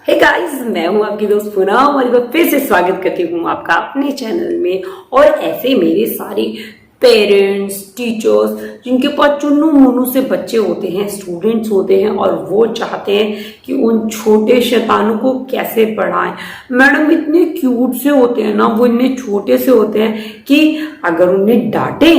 Hey guys, मैं हूं आपकी दोस्त पुनः और एक बार फिर से स्वागत करती हूं आपका अपने चैनल में। और ऐसे मेरे सारे पेरेंट्स, टीचर्स जिनके पास चुन्नू मुन्नू से बच्चे होते हैं, स्टूडेंट्स होते हैं और वो चाहते हैं कि उन छोटे शैतानों को कैसे पढ़ाएं। मैडम इतने क्यूट से होते हैं ना, वो इतने छोटे से होते हैं कि अगर उन्हें डांटे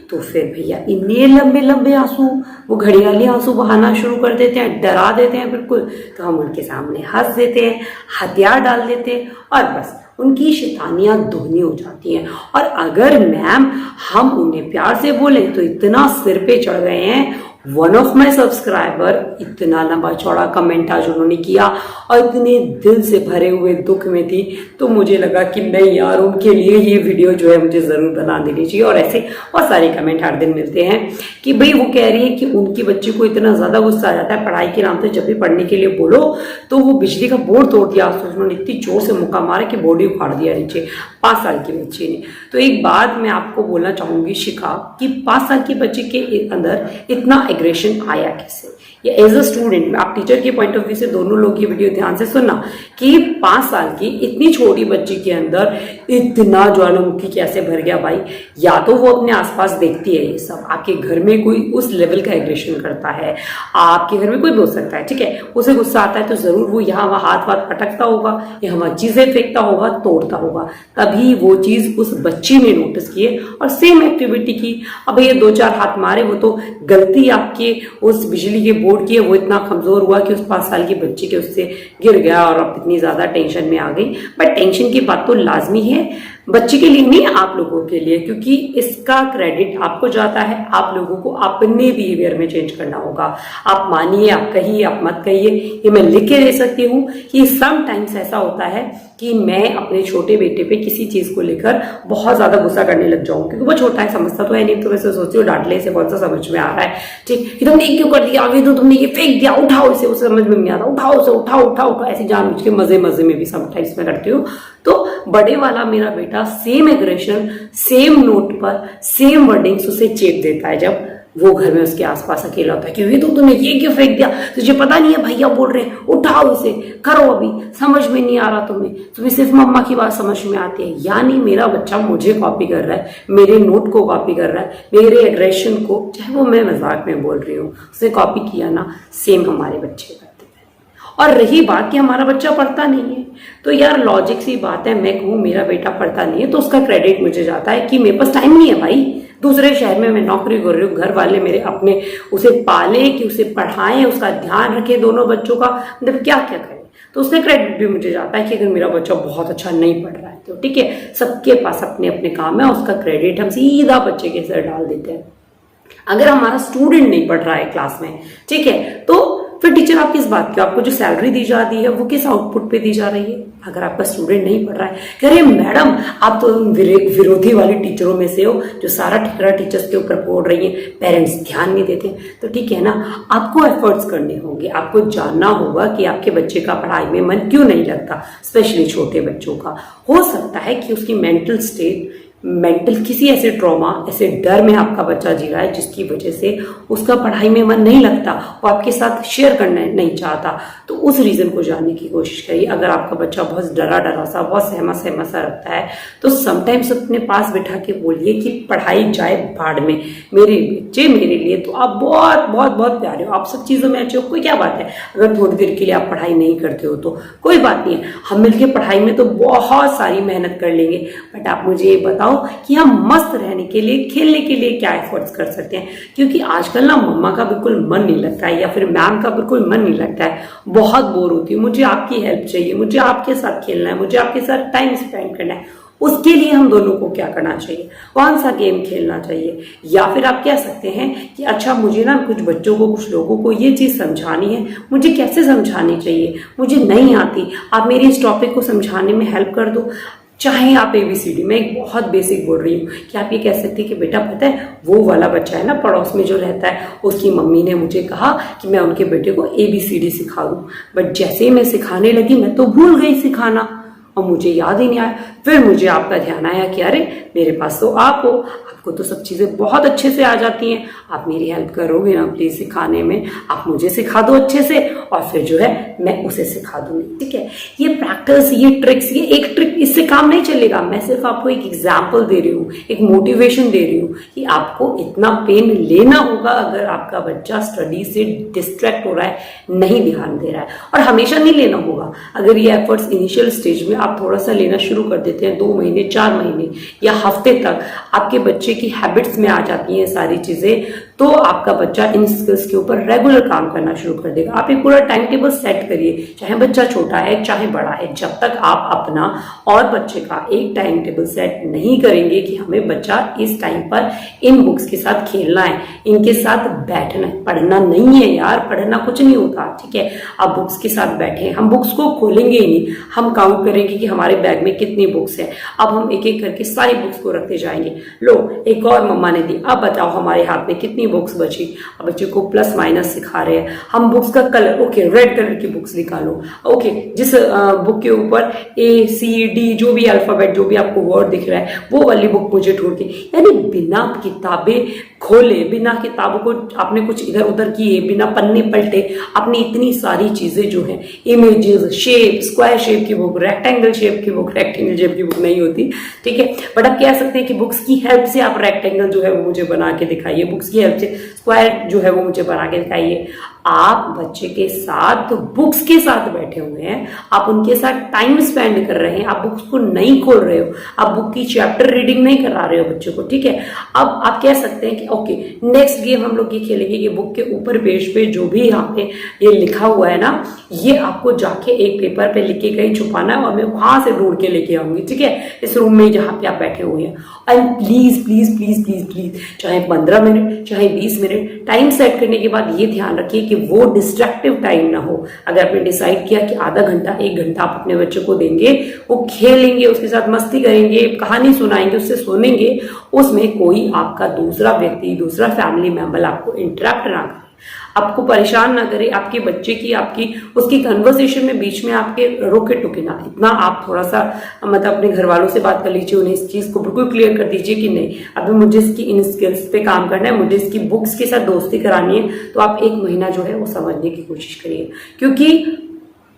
तो फिर भैया इतने लंबे लंबे आंसू, वो घड़ियाली आंसू बहाना शुरू कर देते हैं, डरा देते हैं बिल्कुल। तो हम उनके सामने हंस देते हैं, हथियार डाल देते हैं और बस उनकी शैतानियां दोगुनी हो जाती हैं। और अगर मैम हम उन्हें प्यार से बोले तो इतना सिर पे चढ़ गए हैं। वन ऑफ माई सब्सक्राइबर इतना लंबा चौड़ा कमेंट आज उन्होंने किया और इतने दिल से भरे हुए दुख में थी, तो मुझे लगा कि नहीं यार, उनके लिए ये वीडियो जो है मुझे जरूर बना देनी चाहिए। और ऐसे बहुत सारे कमेंट हर दिन मिलते हैं कि भाई वो कह रही है कि उनकी बच्ची को इतना ज्यादा गुस्सा आ जाता है पढ़ाई के नाम पे, जब भी पढ़ने के लिए बोलो तो वो बिजली का बोर्ड तोड़ दिया। उन्होंने इतनी जोर से मुक्का मारा कि बोर्ड ही उखाड़ दिया नीचे, 5 साल की बच्ची ने। तो एक बात मैं आपको बोलना चाहूंगी शिखा, कि 5 साल की बच्ची के अंदर इतना एग्रेशन आया कैसे? या एज अ स्टूडेंट, आप टीचर के पॉइंट ऑफ व्यू से दोनों लोग ये वीडियो ध्यान से सुनना कि 5 साल की इतनी छोटी बच्ची के अंदर इतना ज्वालामुखी कैसे भर गया भाई। या तो वो अपने आसपास देखती है ये सब, आपके घर में कोई उस लेवल का एग्रेशन करता है, आपके घर में कोई भी हो सकता है, ठीक है, उसे गुस्सा आता है तो जरूर वो यहाँ वहाँ हाथ वाथ पटकता होगा या वहाँ चीजें फेंकता होगा, तोड़ता होगा, तभी वो चीज उस बच्ची ने नोटिस की और सेम एक्टिविटी की। अब भैया 2-4 हाथ मारे, वो तो गलती आपके उस बिजली के बोर्ड की है, वो इतना कमजोर हुआ कि उस 5 साल की बच्ची के उससे गिर गया और अब इतनी ज्यादा टेंशन में आ गई। बट टेंशन की बात तो लाजमी है, बच्चे के लिए नहीं, आप लोगों के लिए, क्योंकि इसका क्रेडिट आपको जाता है। आप लोगों को अपने बिहेवियर में चेंज करना होगा। आप मानिए, आप कहिए, आप मत कहिए, ये मैं लिख के दे सकती हूँ कि समटाइम्स ऐसा होता है कि मैं अपने छोटे बेटे पे किसी चीज को लेकर बहुत ज्यादा गुस्सा करने लग जाऊं, क्योंकि वो छोटा है, समझता तो है नहीं, तो वैसे सोचती हूँ डांटने से कौन सा समझ में आ रहा है, ठीक, कि तुमने क्यों कर दिया, अभी तो तुमने ये फेंक दिया, उठाओ इसे, उसे समझ में नहीं आता, उठाओ उसे, उठाओ उठाओ उठाओ, ऐसी जानबूझ के मजे मजे में भी समटाइम्स मैं करती हूँ। तो बड़े वाला मेरा बेटा सेम एग्रेशन, सेम नोट पर सेम वर्डिंग्स उसे चेप देता है जब वो घर में उसके आसपास अकेला होता है कि तो तुमने ये क्यों फेंक दिया, तुझे पता नहीं है भैया बोल रहे हैं, उठाओ इसे, करो, अभी समझ में नहीं आ रहा तुम्हें सिर्फ मम्मा की बात समझ में आती है। यानी मेरा बच्चा मुझे कॉपी कर रहा है, मेरे नोट को कॉपी कर रहा है, मेरे एग्रेशन को, चाहे वो मैं मजाक में बोल रही हूँ, उसने कॉपी किया ना, सेम हमारे बच्चे का। और रही बात कि हमारा बच्चा पढ़ता नहीं है, तो यार लॉजिक सी बात है, मैं कहूँ मेरा बेटा पढ़ता नहीं है तो उसका क्रेडिट मुझे जाता है कि मेरे पास टाइम नहीं है भाई, दूसरे शहर में मैं नौकरी कर रही हूँ, घर वाले मेरे अपने उसे पाले कि उसे पढ़ाएं, उसका ध्यान रखें, दोनों बच्चों का, मतलब क्या क्या करें। तो उसका क्रेडिट भी मुझे जाता है कि अगर मेरा बच्चा बहुत अच्छा नहीं पढ़ रहा है तो ठीक है, सबके पास अपने अपने काम है, उसका क्रेडिट हम सीधा बच्चे के सर डाल देते हैं। अगर हमारा स्टूडेंट नहीं पढ़ रहा है क्लास में, ठीक है, तो फिर टीचर आप किस बात की, आपको जो सैलरी दी जा रही है वो किस आउटपुट पे दी जा रही है? अगर आपका स्टूडेंट नहीं पढ़ रहा है, कह रहे मैडम आप तो विरोधी वाली टीचरों में से हो जो सारा ठिकरा टीचर्स के ऊपर फोड़ रही है, पेरेंट्स ध्यान नहीं देते। तो ठीक है ना, आपको एफर्ट्स करने होंगे, आपको जानना होगा कि आपके बच्चे का पढ़ाई में मन क्यों नहीं लगता, स्पेशली छोटे बच्चों का। हो सकता है कि उसकी मेंटल किसी ऐसे ट्रॉमा, ऐसे डर में आपका बच्चा जी रहा है जिसकी वजह से उसका पढ़ाई में मन नहीं लगता, वो आपके साथ शेयर करना नहीं चाहता। तो उस रीजन को जानने की कोशिश करिए। अगर आपका बच्चा बहुत डरा सा, बहुत सहमा सा रखता है, तो समटाइम्स अपने पास बिठा के बोलिए कि पढ़ाई जाए भाड़ में, मेरे बच्चे मेरे लिए तो आप बहुत बहुत बहुत प्यारे हो, आप सब चीजों में अच्छे हो, कोई क्या बात है अगर थोड़ी देर के लिए आप पढ़ाई नहीं करते हो तो कोई बात नहीं है, हम मिलकर पढ़ाई में तो बहुत सारी मेहनत कर लेंगे। बट आप मुझे ये बताओ कि हम मस्त रहने के लिए, खेलने के लिए क्या एफर्ट्स कर सकते हैं, क्योंकि आजकल ना मम्मा का बिल्कुल मन नहीं लगता है या फिर मैम का बिल्कुल मन नहीं लगता है, बहुत बोर होती हूँ, मुझे आपकी हेल्प चाहिए, मुझे आपके साथ खेलना है, मुझे आपके साथ टाइम स्पेंड करना है। उसके लिए हम दोनों को क्या करना चाहिए, कौन सा गेम खेलना चाहिए? या फिर आप कह सकते हैं कि अच्छा मुझे ना कुछ बच्चों को, कुछ लोगों को ये चीज समझानी है, मुझे कैसे समझानी चाहिए, मुझे नहीं आती, आप मेरी इस टॉपिक को समझाने में हेल्प कर दो। चाहे आप ABCD, मैं एक बहुत बेसिक बोल रही हूँ कि आप ये कह सकते हैं कि बेटा पता है वो वाला बच्चा है ना पड़ोस में जो रहता है, उसकी मम्मी ने मुझे कहा कि मैं उनके बेटे को ABCD सिखा दूँ, बट जैसे ही मैं सिखाने लगी मैं तो भूल गई सिखाना। और मुझे याद ही नहीं आया। फिर मुझे आपका ध्यान आया कि अरे मेरे पास तो आप हो, आपको तो सब चीज़ें बहुत अच्छे से आ जाती हैं, आप मेरी हेल्प करोगे ना प्लीज़ सिखाने में, आप मुझे सिखा दो अच्छे से और फिर जो है मैं उसे सिखा दूंगी। ठीक है, ये प्रैक्टिस, ये ट्रिक्स, ये एक ट्रिक इससे काम नहीं चलेगा। मैं सिर्फ आपको एक एग्जाम्पल दे रही हूँ, एक मोटिवेशन दे रही हूँ कि आपको इतना पेन लेना होगा अगर आपका बच्चा स्टडी से डिस्ट्रैक्ट हो रहा है, नहीं ध्यान दे रहा है। और हमेशा नहीं लेना होगा। अगर ये एफर्ट्स इनिशियल स्टेज में आप थोड़ा सा लेना शुरू कर देते हैं, 2 महीने 4 महीने या हफ्ते तक आपके बच्चे की हैबिट्स में आ जाती हैं सारी चीजें, तो आपका बच्चा इन स्किल्स के ऊपर रेगुलर काम करना शुरू कर देगा। आप एक पूरा टाइम टेबल सेट करिए, चाहे बच्चा छोटा है चाहे बड़ा है। जब तक आप अपना और बच्चे का एक टाइम टेबल सेट नहीं करेंगे कि हमें बच्चा इस टाइम पर इन बुक्स के साथ खेलना है, इनके साथ बैठना है, पढ़ना नहीं है यार, पढ़ना कुछ नहीं होता। ठीक है, आप बुक्स के साथ बैठे, हम बुक्स को खोलेंगे ही नहीं, हम काउंट करेंगे कि हमारे बैग में कितनी बुक्स है। अब हम एक एक करके सारी बुक्स को रखते जाएंगे। लो एक और मम्मा ने दी, अब बताओ हमारे हाथ में कितनी बुक्स बची। अब बच्चे को प्लस माइनस सिखा रहे हैं हम। बुक्स का कलर, ओके रेड कलर की बुक्स निकालो, ओके जिस बुक के ऊपर ACD जो भी अल्फाबेट, जो भी आपको वर्ड दिख रहा है वो वाली बुक मुझे ढूंढ के, यानी बिना किताबें खोले, बिना किताबों को आपने कुछ इधर उधर किए, बिना पन्ने पलटे आपने इतनी सारी चीजें जो है, इमेजेस, शेप, स्क्वायर शेप की बुक, रेक्टेंगल शेप की बुक, रेक्टेंगल शेप की बुक नहीं होती, ठीक है, बट आप कह सकते हैं कि बुक्स की हेल्प से आप रेक्टेंगल जो है वो मुझे बना के दिखाइए, बुक्स की हेल्प से स्क्वायर जो है वो मुझे बना के दिखाइए। आप बच्चे के साथ, बुक्स के साथ बैठे हुए हैं, आप उनके साथ टाइम स्पेंड कर रहे हैं, आप बुक्स को नहीं खोल रहे हो, आप बुक की चैप्टर रीडिंग नहीं करा रहे हो बच्चों को। ठीक है, अब आप कह सकते हैं कि ओके नेक्स्ट गेम हम लोग ये खेलेंगे कि बुक के ऊपर पेज पे जो भी यहाँ पे ये लिखा हुआ है ना, ये आपको जाके एक पेपर पे लिख के कहीं छुपाना है और मैं वहां से ढूंढ के लेके आऊंगी। ठीक है, इस रूम में जहाँ पे आप बैठे हुए हैं। And please please please please please, चाहे 15 मिनट चाहे 20 मिनट, टाइम सेट करने के बाद ये ध्यान रखिए कि वो डिस्ट्रैक्टिव टाइम ना हो। अगर आपने डिसाइड किया कि आधा घंटा 1 घंटा आप अपने बच्चे को देंगे, वो खेलेंगे, उसके साथ मस्ती करेंगे, कहानी सुनाएंगे, उससे सुनेंगे, उसमें कोई आपका दूसरा व्यक्ति, दूसरा फैमिली मेंबर आपको इंटरप्ट ना करे, आपको परेशान ना करे, आपके बच्चे की, आपकी उसकी कन्वर्सेशन में बीच में आपके रोके टोके ना। इतना आप थोड़ा सा मतलब अपने घर वालों से बात कर लीजिए, उन्हें इस चीज को बिल्कुल क्लियर कर दीजिए कि नहीं अभी मुझे इसकी इन स्किल्स पे काम करना है, मुझे इसकी बुक्स के साथ दोस्ती करानी है। तो आप 1 महीना जो है वो समझने की कोशिश करिए, क्योंकि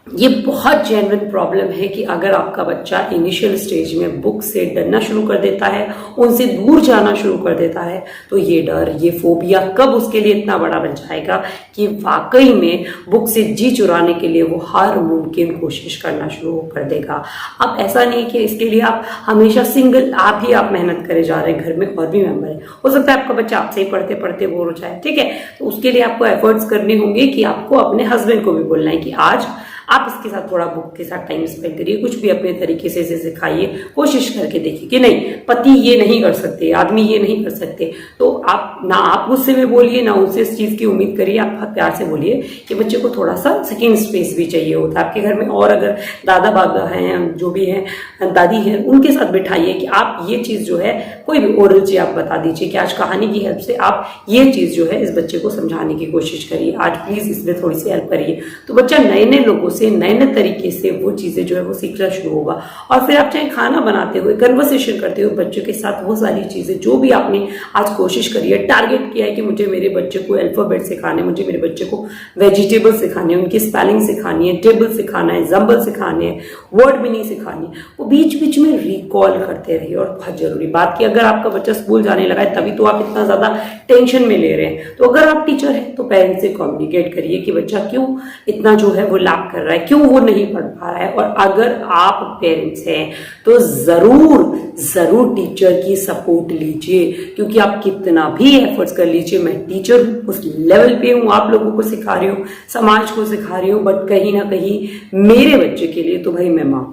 ये बहुत जेन्युइन प्रॉब्लम है कि अगर आपका बच्चा इनिशियल स्टेज में बुक से डरना शुरू कर देता है, उनसे दूर जाना शुरू कर देता है, तो ये डर, ये फोबिया कब उसके लिए इतना बड़ा बन जाएगा कि वाकई में बुक से जी चुराने के लिए वो हर मुमकिन कोशिश करना शुरू कर देगा। अब ऐसा नहीं कि इसके लिए आप हमेशा सिंगल आप मेहनत करे जा रहे हैं, घर में और भी मेंबर है, हो सकता है आपका बच्चा आपसे ही पढ़ते पढ़ते बोर हो जाए। ठीक है, तो उसके लिए आपको एफर्ट्स करने होंगे कि आपको अपने हस्बैंड को भी बोलना है कि आज आप इसके साथ थोड़ा बुक के साथ टाइम स्पेंड करिए, कुछ भी अपने तरीके से इसे सिखाइए, कोशिश करके देखिए कि नहीं पति ये नहीं कर सकते, आदमी ये नहीं कर सकते। तो आप ना आप गुस्से में बोलिए, ना उनसे इस चीज की उम्मीद करिए, आप बहुत प्यार से बोलिए कि बच्चे को थोड़ा सा सेकेंड स्पेस भी चाहिए होता है आपके घर में। और अगर दादा बाबा हैं, जो भी हैं, दादी हैं, उनके साथ बिठाइए कि आप ये चीज जो है, कोई भी ओरल चीज आप बता दीजिए कि आज कहानी की हेल्प से आप ये चीज जो है इस बच्चे को समझाने की कोशिश करिए, आज प्लीज इसमें थोड़ी सी हेल्प करिए। तो बच्चा नए नए लोगों से, नए नए तरीके से वो चीजें जो है वो सीखना शुरू होगा। और फिर आप चाहे खाना बनाते हुए, कन्वर्सेशन करते हुए बच्चों के साथ वो सारी चीजें जो भी आपने आज कोशिश करी है, टारगेट किया है कि मुझे मेरे बच्चे को अल्फाबेट सिखाने, मुझे मेरे बच्चे को वेजिटेबल सिखाने, उनकी स्पेलिंग सिखानी है, टेबल सिखाना है, जंबल सिखाने हैं, वर्ड मीनिंग सिखानी है, वो बीच बीच में रिकॉल करते रहिए। और बहुत जरूरी बात कि अगर आपका बच्चा स्कूल जाने लगा है तभी तो आप इतना ज्यादा टेंशन में ले रहे हैं, तो अगर आप टीचर हैं तो पेरेंट्स से कम्युनिकेट करिए कि बच्चा क्यों इतना जो है वो लैक कर रहा है, क्यों वो नहीं पढ़ पा रहा है। और अगर आप पेरेंट्स हैं तो जरूर जरूर टीचर की सपोर्ट लीजिए, क्योंकि आप कितना भी एफर्ट्स कर लीजिए, मैं टीचर हूं, उस लेवल पे हूं, आप लोगों को सिखा रही हूँ, समाज को सिखा रही हूँ, बट कहीं ना कहीं मेरे बच्चे के लिए तो भाई मैं मां,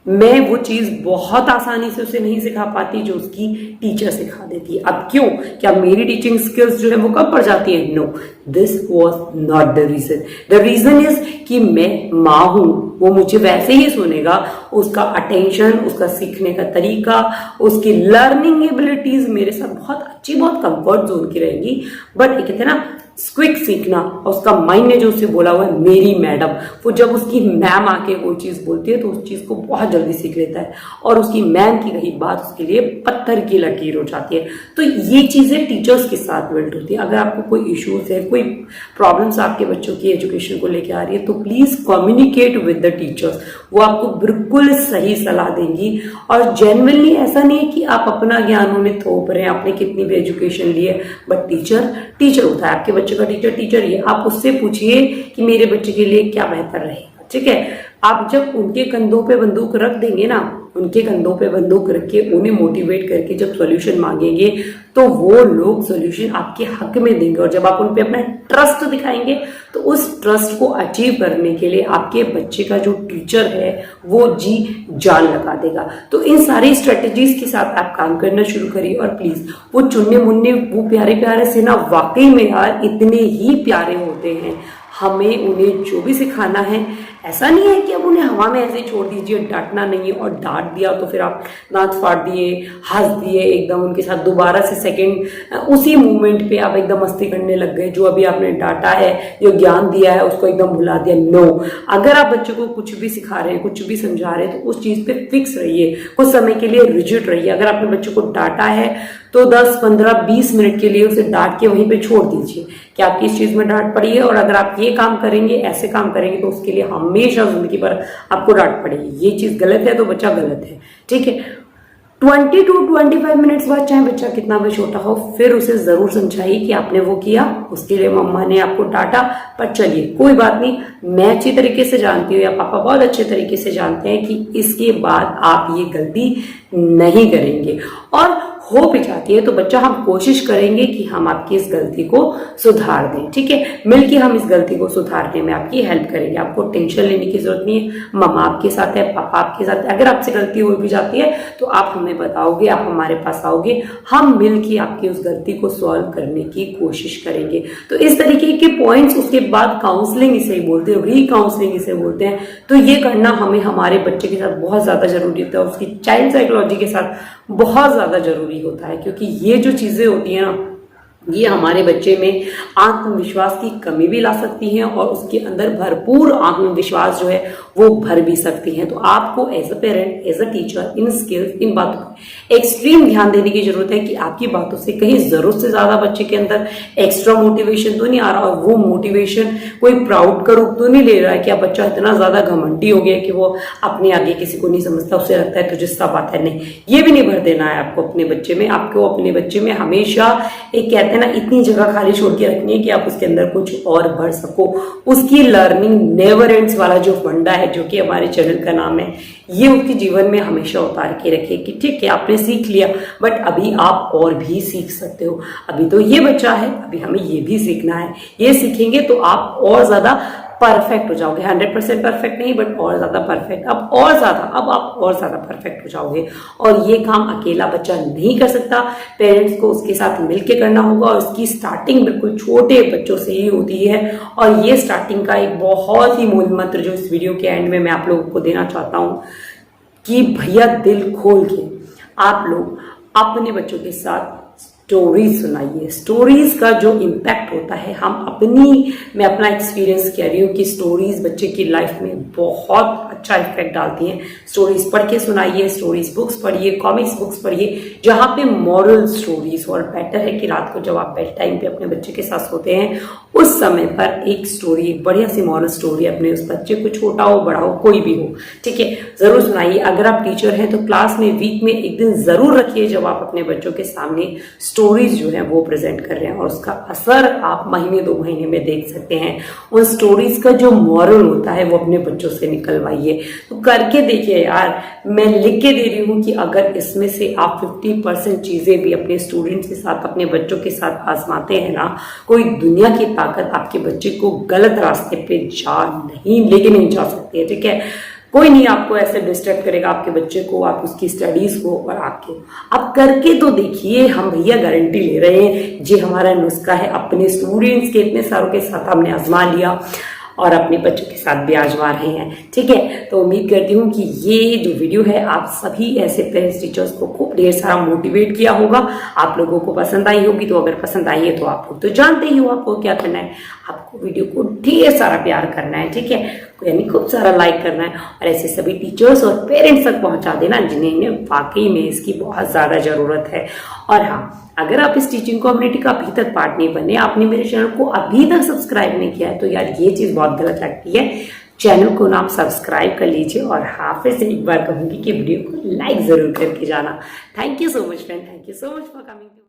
मैं वो चीज बहुत आसानी से उसे नहीं सिखा पाती जो उसकी टीचर सिखा देती है। अब क्यों, क्या मेरी टीचिंग स्किल्स जो है वो कम पड़ जाती है? No, this was not the reason. The reason is कि मैं माँ हूं, वो मुझे वैसे ही सुनेगा, उसका अटेंशन, उसका सीखने का तरीका, उसकी लर्निंग एबिलिटीज मेरे साथ बहुत अच्छी, बहुत कंफर्ट जोन की रहेंगी। बट कहते हैं ना, क्विक सीखना, और उसका माइंड ने जो उसे बोला हुआ है मेरी मैडम, वो जब उसकी मैम आके वो चीज़ बोलती है तो उस चीज़ को बहुत जल्दी सीख लेता है, और उसकी मैम की कही बात उसके लिए पत्थर की लकीर हो जाती है। तो ये चीज़ें टीचर्स के साथ बिल्ड होती है। अगर आपको कोई इश्यूज है, कोई प्रॉब्लम्स आपके बच्चों की एजुकेशन को लेकर आ रही है, तो please communicate with the teachers. वो आपको बिल्कुल सही सलाह देंगी, और जेन्युइनली ऐसा नहीं है कि आप अपना ज्ञान उन्हें थोप रहे हैं, आपने कितनी भी एजुकेशन ली है, बट टीचर होता है, आपके बच्चे का टीचर ही है। आप उससे पूछिए कि मेरे बच्चे के लिए क्या बेहतर रहेगा, ठीक है। आप जब उनके कंधों पे बंदूक रख देंगे ना, उनके कंधों पे बंदूक रख के उन्हें मोटिवेट करके जब सॉल्यूशन मांगेंगे, तो वो लोग सॉल्यूशन आपके हक में देंगे। और जब आप उन पे अपना ट्रस्ट दिखाएंगे, तो उस ट्रस्ट को अचीव करने के लिए आपके बच्चे का जो टीचर है वो जी जान लगा देगा। तो इन सारी स्ट्रेटेजीज के साथ आप काम करना शुरू करिए, और प्लीज वो चुन्ने मुन्ने वो प्यारे प्यारे से ना वाकई में यार इतने ही प्यारे होते हैं। हमें उन्हें जो भी सिखाना है, ऐसा नहीं है कि अब उन्हें हवा में ऐसे छोड़ दीजिए, डांटना नहीं है, और डांट दिया तो फिर आप दांत फाड़ दिए, हंस दिए एकदम उनके साथ, दोबारा से सेकंड उसी मूवमेंट पे आप एकदम मस्ती करने लग गए। जो अभी आपने डांटा है, जो ज्ञान दिया है, उसको एकदम भुला दिया। नो, अगर आप बच्चों को कुछ भी सिखा रहे हैं, कुछ भी समझा रहे हैं, तो उस चीज पे फिक्स रहिए, कुछ समय के लिए रिजिड रहिए। अगर आपने बच्चों को डांटा है तो 10, 15, 20 मिनट के लिए उसे डांट के वहीं पे छोड़ दीजिए कि आपकी इस चीज में डांट पड़ी है, और अगर आप ये काम करेंगे, ऐसे काम करेंगे, तो उसके लिए हमेशा जिंदगी भर आपको डांट पड़ेगी। ये चीज गलत है तो बच्चा गलत है, ठीक है। 20 to 25 मिनट्स बाद, चाहे बच्चा कितना भी छोटा हो, फिर उसे जरूर समझाइए कि आपने वो किया, उसके लिए मम्मा ने आपको डांटा, पर चलिए कोई बात नहीं, मैं अच्छी तरीके से जानती हूँ या पापा बहुत अच्छे तरीके से जानते हैं कि इसके बाद आप ये गलती नहीं करेंगे। और हो भी जाती है तो बच्चा, हम कोशिश करेंगे कि हम आपकी इस गलती को सुधार दें, ठीक है। मिलके हम इस गलती को सुधारने में आपकी हेल्प करेंगे। आपको टेंशन लेने की जरूरत नहीं है, मम्मा आपके साथ है, पापा आपके साथ है। अगर आपसे गलती हो भी जाती है तो आप हमें बताओगे, आप हमारे पास आओगे, हम मिलके आपकी उस गलती को सॉल्व करने की कोशिश करेंगे। तो इस तरीके के पॉइंट्स, उसके बाद काउंसलिंग इसे बोलते हैं, री काउंसलिंग इसे बोलते हैं। तो ये करना हमें हमारे बच्चे के साथ बहुत ज्यादा जरूरी होता है, उसकी चाइल्ड साइकोलॉजी के साथ बहुत ज्यादा जरूरी होता है, क्योंकि ये जो चीजें होती हैं ना, ये हमारे बच्चे में आत्मविश्वास की कमी भी ला सकती हैं, और उसके अंदर भरपूर आत्मविश्वास जो है वो भर भी सकती हैं। तो आपको as a parent, as a teacher, इन स्किल्स, इन बातों पर एक्सट्रीम ध्यान देने की जरूरत है कि आपकी बातों से कहीं जरूरत से ज्यादा बच्चे के अंदर एक्स्ट्रा मोटिवेशन तो नहीं आ रहा, और वो मोटिवेशन कोई प्राउड का रूप तो नहीं ले रहा है कि आप बच्चा इतना ज्यादा घमंडी हो गया कि वो अपने आगे किसी को नहीं समझता, उसे लगता है तुझे सब आता है। नहीं, ये भी नहीं भर देना है आपको अपने बच्चे में। आपको अपने बच्चे में हमेशा एक कहते हैं ना, इतनी जगह खाली छोड़ के रखनी है कि आप उसके अंदर कुछ और भर सको। उसकी लर्निंग नेवर एंड्स वाला जो फंडा है, जो कि हमारे चैनल का नाम है, ये उसके जीवन में हमेशा उतार के रखे कि ठीक है आपने सीख लिया, बट अभी आप और भी सीख सकते हो। अभी तो ये बच्चा है, अभी हमें ये भी सीखना है। ये सीखेंगे तो आप और ज्यादा परफेक्ट हो जाओगे। 100% परफेक्ट नहीं, बट और ज्यादा परफेक्ट। अब आप और ज्यादा परफेक्ट हो जाओगे। और ये काम अकेला बच्चा नहीं कर सकता, पेरेंट्स को उसके साथ मिलकर करना होगा। और इसकी स्टार्टिंग बिल्कुल छोटे बच्चों से ही होती है। और ये स्टार्टिंग का एक बहुत ही मूल मंत्र जो इस वीडियो के एंड में मैं आप लोगों को देना चाहता हूँ कि भैया दिल खोल के आप लोग अपने बच्चों के साथ स्टोरीज सुनाइए। स्टोरीज का जो इम्पैक्ट होता है, मैं अपना एक्सपीरियंस कह रही हूँ कि स्टोरीज बच्चे की लाइफ में बहुत अच्छा इफेक्ट डालती हैं। स्टोरीज पढ़ के सुनाइए, स्टोरीज बुक्स पढ़िए, कॉमिक्स बुक्स पढ़िए, जहाँ पे मॉरल स्टोरीज। और बेटर है कि रात को जब आप बेड टाइम पे अपने बच्चे के साथ सोते हैं, उस समय पर एक स्टोरी, एक बढ़िया सी मॉरल स्टोरी अपने उस बच्चे को, छोटा हो बड़ा हो कोई भी हो, ठीक है, जरूर सुनाइए। अगर आप टीचर हैं तो क्लास में वीक में एक दिन जरूर रखिए जब आप अपने बच्चों के सामने स्टोरीज जो है वो प्रेजेंट कर रहे हैं, और उसका असर आप महीने 2 महीने में देख सकते हैं। उन स्टोरीज का जो मॉरल होता है वो अपने बच्चों से निकलवाइए। तो करके देखिए यार, मैं लिख के दे रही हूँ कि अगर इसमें से आप 50% चीजें भी अपने स्टूडेंट्स के साथ, अपने बच्चों के साथ आजमाते हैं ना, कोई दुनिया की ताकत आपके बच्चे को गलत रास्ते पे लेके नहीं जा सकती है, ठीक है। कोई नहीं आपको ऐसे डिस्ट्रैक्ट करेगा, आपके बच्चे को, आप उसकी स्टडीज को और आपको। आप करके तो देखिए, हम भैया गारंटी ले रहे हैं, ये हमारा नुस्खा है। अपने स्टूडेंट्स के इतने सारों के साथ हमने आजमा लिया और अपने बच्चों के साथ भी आजमा रहे हैं। ठीक है, तो उम्मीद करती हूँ कि ये जो वीडियो है आप सभी ऐसे पेरेंट्स टीचर्स को खूब ढेर सारा मोटिवेट किया होगा, आप लोगों को पसंद आई होगी। तो अगर पसंद आई है तो आप लोग तो जानते ही हो आपको क्या करना है, आपको वीडियो को ढेर सारा प्यार करना है। ठीक है, यानी खूब सारा लाइक करना है और ऐसे सभी टीचर्स और पेरेंट्स तक पहुंचा देना जिन्हें वाकई में इसकी बहुत ज्यादा जरूरत है। और हाँ, अगर आप इस टीचिंग कम्युनिटी का अभी तक पार्ट नहीं बने, आपने मेरे चैनल को अभी तक सब्सक्राइब नहीं किया है, तो यार ये चीज बहुत गलत लगती है। चैनल को ना आप सब्सक्राइब कर लीजिए और हाँ फिर से एक बार कहूंगी कि वीडियो को लाइक जरूर करके जाना। Thank you so much friend, thank you so much for coming.